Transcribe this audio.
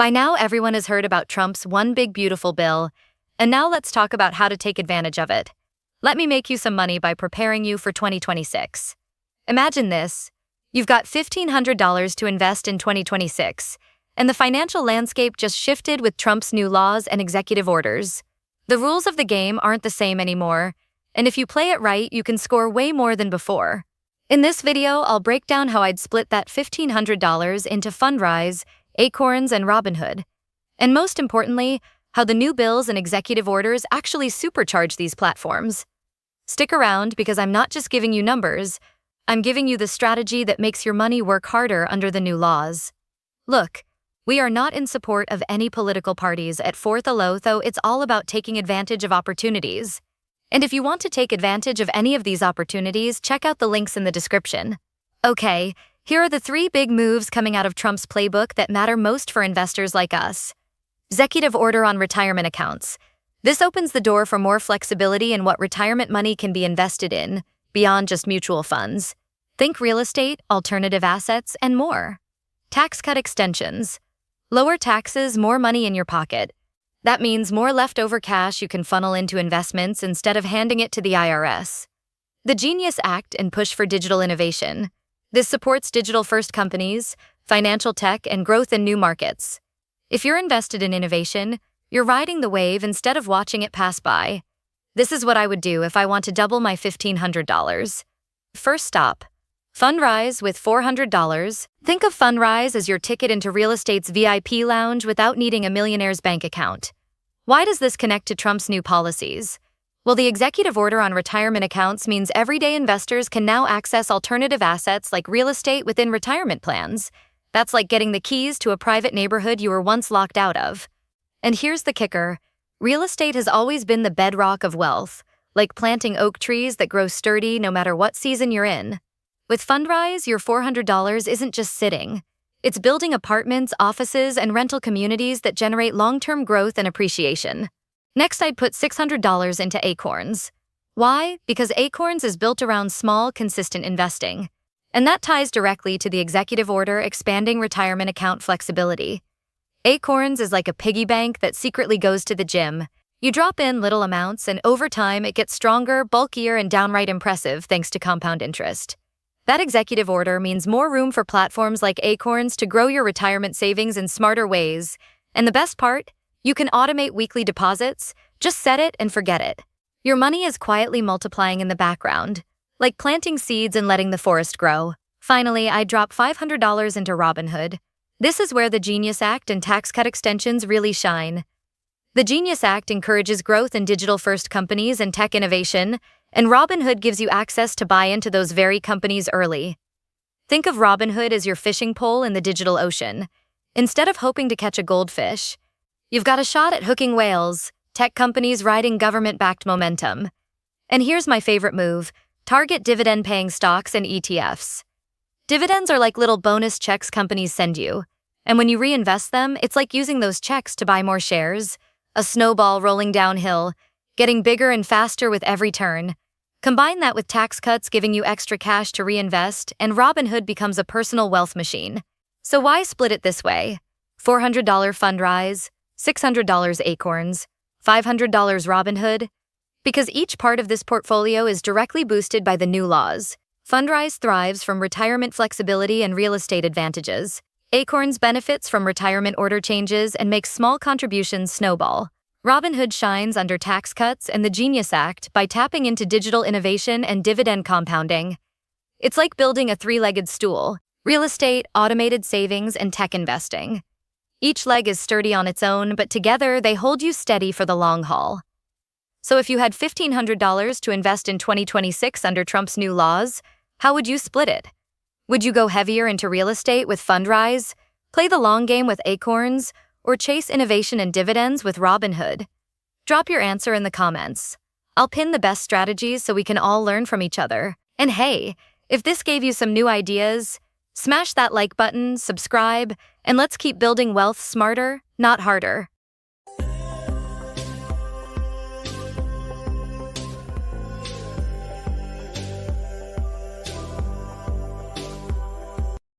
By now, everyone has heard about Trump's One Big Beautiful Bill, and now let's talk about how to take advantage of it. Let me make you some money by preparing you for 2026. Imagine this. You've got $1,500 to invest in 2026, and the financial landscape just shifted with Trump's new laws and executive orders. The rules of the game aren't the same anymore, and if you play it right, you can score way more than before. In this video, I'll break down how I'd split that $1,500 into Fundrise, Acorns, and Robinhood. And most importantly, how the new bills and executive orders actually supercharge these platforms. Stick around because I'm not just giving you numbers, I'm giving you the strategy that makes your money work harder under the new laws. Look, we are not in support of any political parties at Fourth Alo, though it's all about taking advantage of opportunities. And if you want to take advantage of any of these opportunities, check out the links in the description. Okay, here are the 3 big moves coming out of Trump's playbook that matter most for investors like us. Executive order on retirement accounts. This opens the door for more flexibility in what retirement money can be invested in, beyond just mutual funds. Think real estate, alternative assets, and more. Tax cut extensions. Lower taxes, more money in your pocket. That means more leftover cash you can funnel into investments instead of handing it to the IRS. The Genius Act and push for digital innovation. This supports digital-first companies, financial tech, and growth in new markets. If you're invested in innovation, you're riding the wave instead of watching it pass by. This is what I would do if I want to double my $1,500. First stop. Fundrise with $400. Think of Fundrise as your ticket into real estate's VIP lounge without needing a millionaire's bank account. Why does this connect to Trump's new policies? Well, the executive order on retirement accounts means everyday investors can now access alternative assets like real estate within retirement plans. That's like getting the keys to a private neighborhood you were once locked out of. And here's the kicker. Real estate has always been the bedrock of wealth, like planting oak trees that grow sturdy no matter what season you're in. With Fundrise, your $400 isn't just sitting. It's building apartments, offices, and rental communities that generate long-term growth and appreciation. Next, I'd put $600 into Acorns. Why? Because Acorns is built around small, consistent investing. And that ties directly to the executive order expanding retirement account flexibility. Acorns is like a piggy bank that secretly goes to the gym. You drop in little amounts, and over time, it gets stronger, bulkier, and downright impressive thanks to compound interest. That executive order means more room for platforms like Acorns to grow your retirement savings in smarter ways. And the best part? You can automate weekly deposits. Just set it and forget it. Your money is quietly multiplying in the background, like planting seeds and letting the forest grow. Finally, I drop $500 into Robinhood. This is where the Genius Act and tax cut extensions really shine. The Genius Act encourages growth in digital-first companies and tech innovation, and Robinhood gives you access to buy into those very companies early. Think of Robinhood as your fishing pole in the digital ocean. Instead of hoping to catch a goldfish, you've got a shot at hooking whales, tech companies riding government-backed momentum. And here's my favorite move, target dividend-paying stocks and ETFs. Dividends are like little bonus checks companies send you. And when you reinvest them, it's like using those checks to buy more shares, a snowball rolling downhill, getting bigger and faster with every turn. Combine that with tax cuts giving you extra cash to reinvest, and Robinhood becomes a personal wealth machine. So why split it this way? $400 Fundrise, $600 Acorns, $500 Robinhood? Because each part of this portfolio is directly boosted by the new laws. Fundrise thrives from retirement flexibility and real estate advantages. Acorns benefits from retirement order changes and makes small contributions snowball. Robinhood shines under tax cuts and the Genius Act by tapping into digital innovation and dividend compounding. It's like building a 3-legged stool: real estate, automated savings, and tech investing. Each leg is sturdy on its own, but together they hold you steady for the long haul. So if you had $1,500 to invest in 2026 under Trump's new laws, how would you split it? Would you go heavier into real estate with Fundrise, play the long game with Acorns, or chase innovation and dividends with Robinhood? Drop your answer in the comments. I'll pin the best strategies so we can all learn from each other. And hey, if this gave you some new ideas, smash that like button, subscribe, and let's keep building wealth smarter, not harder.